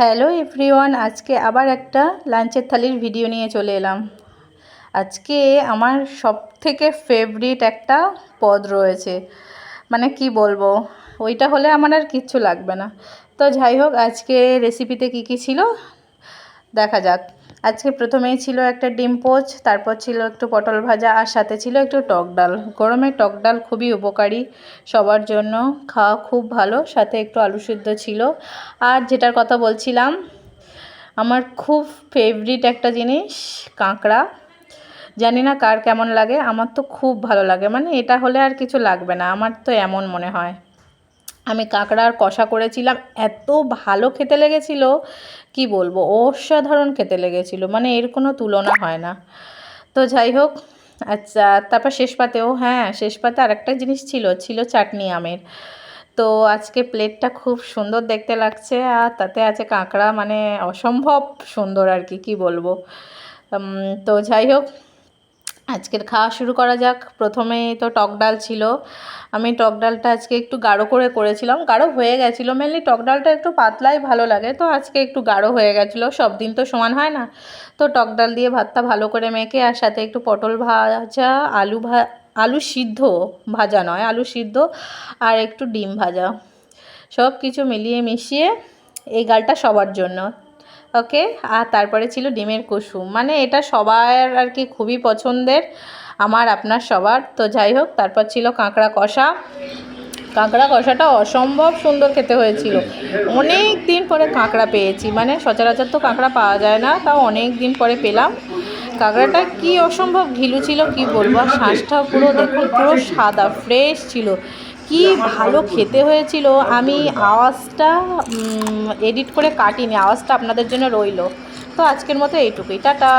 Hello everyone, আজকে আবার একটা লাঞ্চের থালির ভিডিও নিয়ে চলে এলাম। আজকে আমার সবথেকে ফেভারিট একটা পদ রয়েছে, মানে কি বলবো, ওইটা হলে আমার আর কিচ্ছু লাগবে না। তো যাই হোক, আজকে রেসিপিতে কি কি ছিল দেখা যাক। আজকে প্রথমেই ছিল একটা ডিম পোচ, তারপর ছিল একটু পটল ভাজা, আর সাথে ছিল একটু টক ডাল। গরমে টক ডাল খুবই উপকারী, সবার জন্য খাওয়া খুব ভালো। সাথে একটু আলু সিদ্ধ ছিল। আর যেটার কথা বলছিলাম, আমার খুব ফেভারিট একটা জিনিস কাঁকড়া। জানি না কার কেমন লাগে, আমার তো খুব ভালো লাগে। মানে এটা হলে আর কিছু লাগবে না, আমার তো এমন মনে হয়। আমি কাঁকড়ার কষা করেছিলাম, এত ভালো খেতে লেগেছিল, কি বলবো, অসাধারণ খেতে লেগেছিল, মানে এর কোনো তুলনা হয় না। তো যাই হোক, আচ্ছা, তারপর শেষ পাতেও, হ্যাঁ, শেষ পাতে আরেকটা জিনিস ছিল চাটনি আমের। তো আজকে প্লেটটা খুব সুন্দর দেখতে লাগছে, আর তাতে আছে কাঁকড়া, মানে অসম্ভব সুন্দর আর কি, কি বলবো। তো যাই হোক, আজকের খাওয়া শুরু করা যাক। প্রথমেই তো টক ডাল ছিল। আমি টক ডালটা আজকে একটু গাঢ় করে করেছিলাম, গাঢ় হয়ে গেছিলো। মেনলি টক ডালটা একটু পাতলাই ভালো লাগে, তো আজকে একটু গাঢ় হয়ে গেছিলো। সব দিন তো সমান হয় না। তো টক ডাল দিয়ে ভাতটা ভালো করে মেখে, আর সাথে একটু পটল ভাজা, আলু সিদ্ধ, ভাজা নয়, আলু সিদ্ধ, আর একটু ডিম ভাজা, সব কিছু মিলিয়ে মিশিয়ে এই ডালটা সবার জন্য। ওকে। আর তারপরে ছিল ডিমের কুসুম, মানে এটা সবার আর কি খুবই পছন্দের, আমার আপনার সবার। তো যাই হোক, তারপর ছিল কাঁকড়া কষা। কাঁকড়া কষাটা অসম্ভব সুন্দর খেতে হয়েছিল। অনেক দিন পরে কাঁকড়া পেয়েছি, মানে সচরাচর তো কাঁকড়া পাওয়া যায় না, তাও অনেক দিন পরে পেলাম। কাঁকড়াটা কি অসম্ভব ঘিলু ছিল, কি বলবো। আর শাঁসটাও পুরো দেখুন, পুরো সাদা ফ্রেশ ছিল, কি ভালো খেতে হয়েছিল। আমি আওয়াজটা এডিট করে কাটিনি, আওয়াজটা আপনাদের জন্য রইলো। তো আজকের মতো এইটুকুই, টাটা।